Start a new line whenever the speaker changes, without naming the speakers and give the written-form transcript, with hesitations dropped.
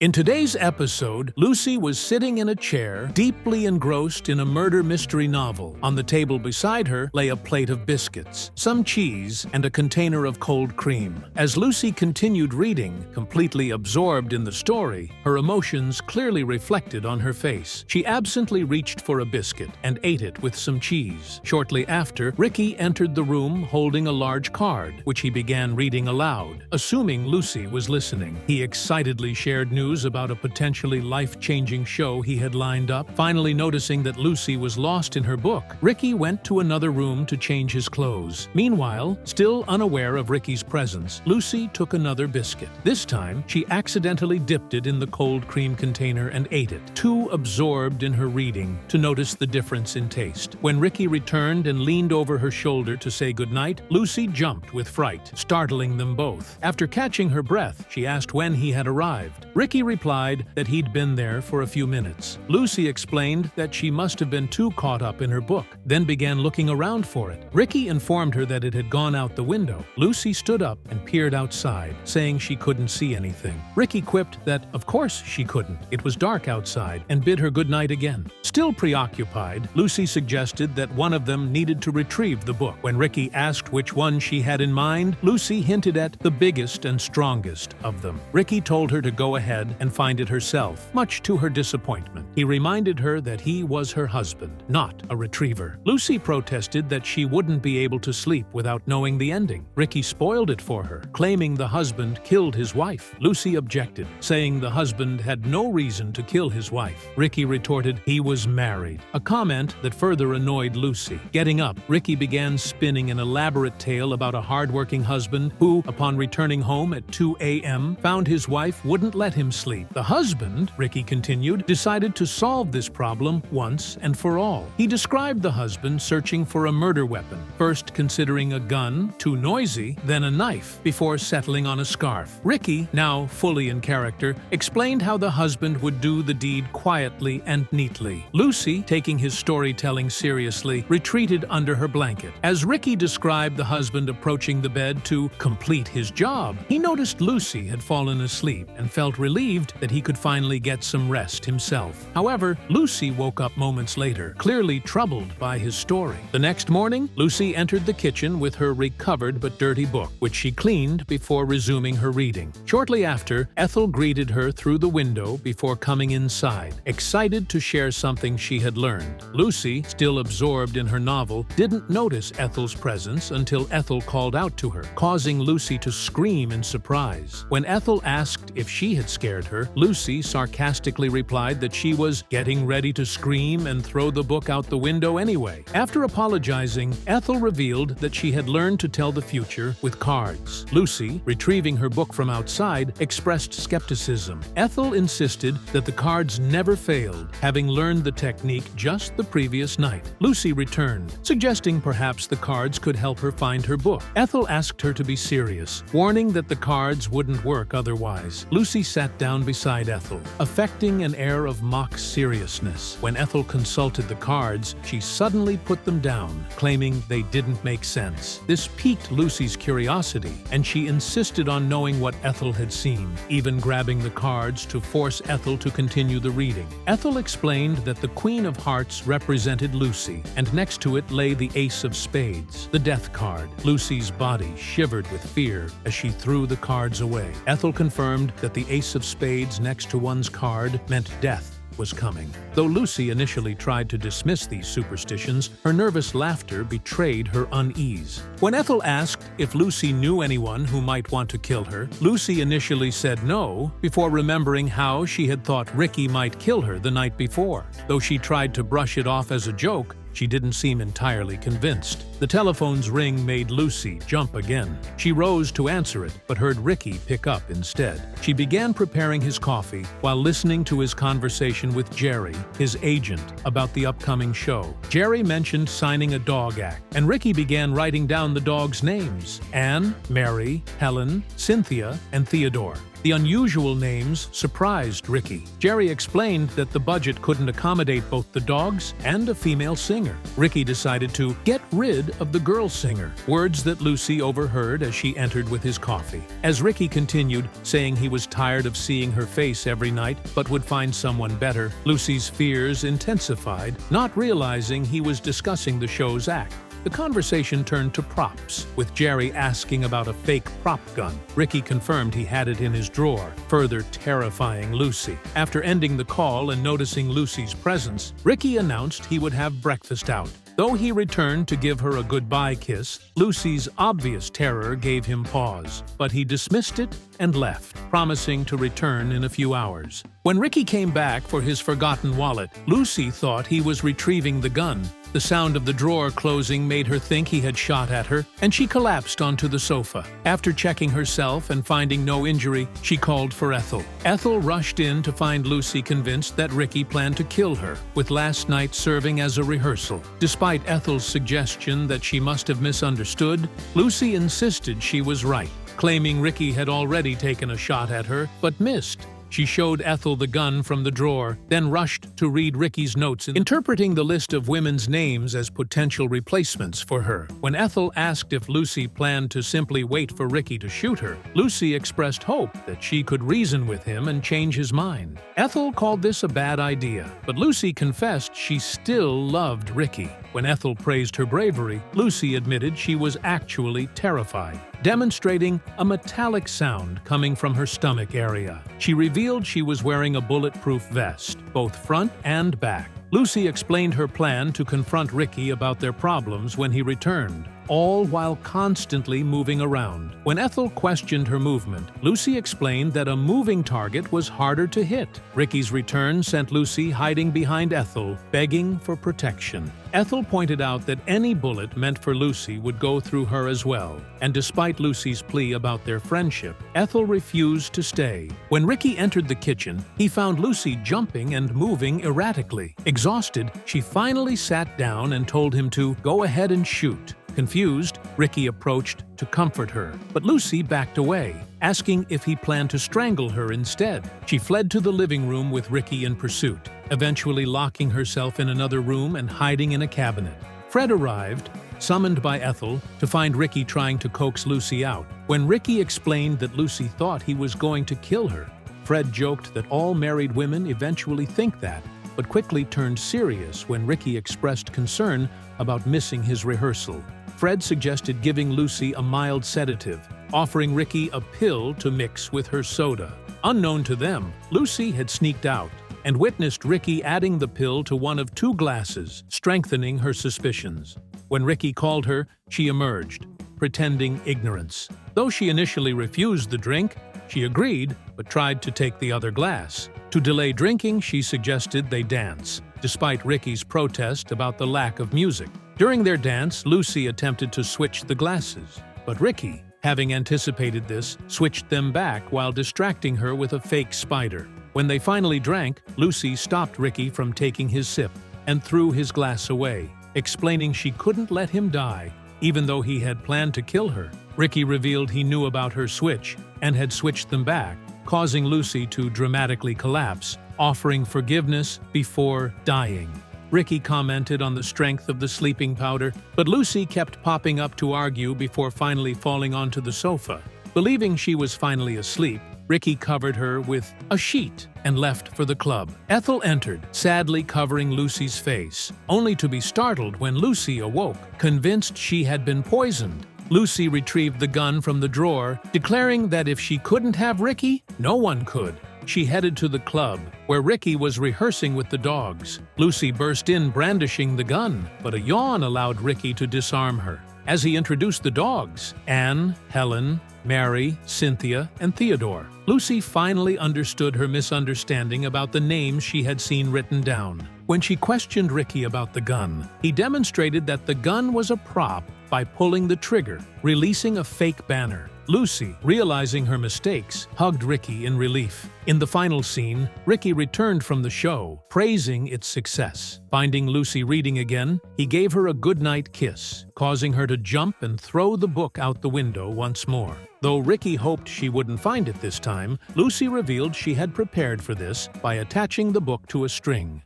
In today's episode, Lucy was sitting in a chair, deeply engrossed in a murder mystery novel. On the table beside her lay a plate of biscuits, some cheese, and a container of cold cream. As Lucy continued reading, completely absorbed in the story, her emotions clearly reflected on her face. She absently reached for a biscuit and ate it with some cheese. Shortly after, Ricky entered the room holding a large card, which he began reading aloud. Assuming Lucy was listening, he excitedly shared news about a potentially life-changing show he had lined up. Finally noticing that Lucy was lost in her book, Ricky went to another room to change his clothes. Meanwhile, still unaware of Ricky's presence, Lucy took another biscuit. This time, she accidentally dipped it in the cold cream container and ate it, too absorbed in her reading to notice the difference in taste. When Ricky returned and leaned over her shoulder to say goodnight, Lucy jumped with fright, startling them both. After catching her breath, she asked when he had arrived. Ricky replied that he'd been there for a few minutes. Lucy explained that she must have been too caught up in her book, then began looking around for it. Ricky informed her that it had gone out the window. Lucy stood up and peered outside, saying she couldn't see anything. Ricky quipped that, of course she couldn't. It was dark outside, and bid her goodnight again. Still preoccupied, Lucy suggested that one of them needed to retrieve the book. When Ricky asked which one she had in mind, Lucy hinted at the biggest and strongest of them. Ricky told her to go ahead and find it herself, much to her disappointment. He reminded her that he was her husband, not a retriever. Lucy protested that she wouldn't be able to sleep without knowing the ending. Ricky spoiled it for her, claiming the husband killed his wife. Lucy objected, saying the husband had no reason to kill his wife. Ricky retorted he was married, a comment that further annoyed Lucy. Getting up, Ricky began spinning an elaborate tale about a hardworking husband who, upon returning home at 2 a.m., found his wife wouldn't let him sleep. The husband, Ricky continued, decided to solve this problem once and for all. He described the husband searching for a murder weapon, first considering a gun, too noisy, then a knife, before settling on a scarf. Ricky, now fully in character, explained how the husband would do the deed quietly and neatly. Lucy, taking his storytelling seriously, retreated under her blanket. As Ricky described the husband approaching the bed to complete his job, he noticed Lucy had fallen asleep and felt relieved that he could finally get some rest himself. However, Lucy woke up moments later, clearly troubled by his story. The next morning, Lucy entered the kitchen with her recovered but dirty book, which she cleaned before resuming her reading. Shortly after, Ethel greeted her through the window before coming inside, excited to share something she had learned. Lucy, still absorbed in her novel, didn't notice Ethel's presence until Ethel called out to her, causing Lucy to scream in surprise. When Ethel asked if she had scared her, Lucy sarcastically replied that she was getting ready to scream and throw the book out the window anyway. After apologizing, Ethel revealed that she had learned to tell the future with cards. Lucy, retrieving her book from outside, expressed skepticism. Ethel insisted that the cards never failed, having learned the technique just the previous night. Lucy returned, suggesting perhaps the cards could help her find her book. Ethel asked her to be serious, warning that the cards wouldn't work otherwise. Lucy sat down beside Ethel, affecting an air of mock seriousness. When Ethel consulted the cards, she suddenly put them down, claiming they didn't make sense. This piqued Lucy's curiosity, and she insisted on knowing what Ethel had seen, even grabbing the cards to force Ethel to continue the reading. Ethel explained that the Queen of Hearts represented Lucy, and next to it lay the Ace of Spades, the death card. Lucy's body shivered with fear as she threw the cards away. Ethel confirmed that the Ace of Spades next to one's card meant death was coming. Though Lucy initially tried to dismiss these superstitions, her nervous laughter betrayed her unease. When Ethel asked if Lucy knew anyone who might want to kill her, Lucy initially said no, before remembering how she had thought Ricky might kill her the night before. Though she tried to brush it off as a joke, she didn't seem entirely convinced. The telephone's ring made Lucy jump again. She rose to answer it, but heard Ricky pick up instead. She began preparing his coffee while listening to his conversation with Jerry, his agent, about the upcoming show. Jerry mentioned signing a dog act, and Ricky began writing down the dogs' names: Anne, Mary, Helen, Cynthia, and Theodore. The unusual names surprised Ricky. Jerry explained that the budget couldn't accommodate both the dogs and a female singer. Ricky decided to get rid of the girl singer, words that Lucy overheard as she entered with his coffee. As Ricky continued, saying he was tired of seeing her face every night but would find someone better, Lucy's fears intensified, not realizing he was discussing the show's act. The conversation turned to props, with Jerry asking about a fake prop gun. Ricky confirmed he had it in his drawer, further terrifying Lucy. After ending the call and noticing Lucy's presence, Ricky announced he would have breakfast out. Though he returned to give her a goodbye kiss, Lucy's obvious terror gave him pause, but he dismissed it and left, promising to return in a few hours. When Ricky came back for his forgotten wallet, Lucy thought he was retrieving the gun. The sound of the drawer closing made her think he had shot at her, and she collapsed onto the sofa. After checking herself and finding no injury, she called for Ethel. Ethel rushed in to find Lucy convinced that Ricky planned to kill her, with last night serving as a rehearsal. Despite Ethel's suggestion that she must have misunderstood, Lucy insisted she was right, claiming Ricky had already taken a shot at her, but missed. She showed Ethel the gun from the drawer, then rushed to read Ricky's notes, interpreting the list of women's names as potential replacements for her. When Ethel asked if Lucy planned to simply wait for Ricky to shoot her, Lucy expressed hope that she could reason with him and change his mind. Ethel called this a bad idea, but Lucy confessed she still loved Ricky. When Ethel praised her bravery, Lucy admitted she was actually terrified, demonstrating a metallic sound coming from her stomach area. She revealed she was wearing a bulletproof vest, both front and back. Lucy explained her plan to confront Ricky about their problems when he returned, all while constantly moving around. When Ethel questioned her movement, Lucy explained that a moving target was harder to hit. Ricky's return sent Lucy hiding behind Ethel, begging for protection. Ethel pointed out that any bullet meant for Lucy would go through her as well, and despite Lucy's plea about their friendship, Ethel refused to stay. When Ricky entered the kitchen, he found Lucy jumping and moving erratically. Exhausted, she finally sat down and told him to go ahead and shoot. Confused, Ricky approached to comfort her, but Lucy backed away, asking if he planned to strangle her instead. She fled to the living room with Ricky in pursuit, eventually locking herself in another room and hiding in a cabinet. Fred arrived, summoned by Ethel, to find Ricky trying to coax Lucy out. When Ricky explained that Lucy thought he was going to kill her, Fred joked that all married women eventually think that, but quickly turned serious when Ricky expressed concern about missing his rehearsal. Fred suggested giving Lucy a mild sedative, offering Ricky a pill to mix with her soda. Unknown to them, Lucy had sneaked out and witnessed Ricky adding the pill to one of 2 glasses, strengthening her suspicions. When Ricky called her, she emerged, pretending ignorance. Though she initially refused the drink, she agreed but tried to take the other glass. To delay drinking, she suggested they dance, despite Ricky's protest about the lack of music. During their dance, Lucy attempted to switch the glasses, but Ricky, having anticipated this, switched them back while distracting her with a fake spider. When they finally drank, Lucy stopped Ricky from taking his sip and threw his glass away, explaining she couldn't let him die, even though he had planned to kill her. Ricky revealed he knew about her switch and had switched them back, causing Lucy to dramatically collapse, offering forgiveness before dying. Ricky commented on the strength of the sleeping powder, but Lucy kept popping up to argue before finally falling onto the sofa. Believing she was finally asleep, Ricky covered her with a sheet and left for the club. Ethel entered, sadly covering Lucy's face, only to be startled when Lucy awoke, convinced she had been poisoned. Lucy retrieved the gun from the drawer, declaring that if she couldn't have Ricky, no one could. She headed to the club, where Ricky was rehearsing with the dogs. Lucy burst in brandishing the gun, but a yawn allowed Ricky to disarm her. As he introduced the dogs, Anne, Helen, Mary, Cynthia, and Theodore, Lucy finally understood her misunderstanding about the names she had seen written down. When she questioned Ricky about the gun, he demonstrated that the gun was a prop by pulling the trigger, releasing a fake banner. Lucy, realizing her mistakes, hugged Ricky in relief. In the final scene, Ricky returned from the show, praising its success. Finding Lucy reading again, he gave her a goodnight kiss, causing her to jump and throw the book out the window once more. Though Ricky hoped she wouldn't find it this time, Lucy revealed she had prepared for this by attaching the book to a string.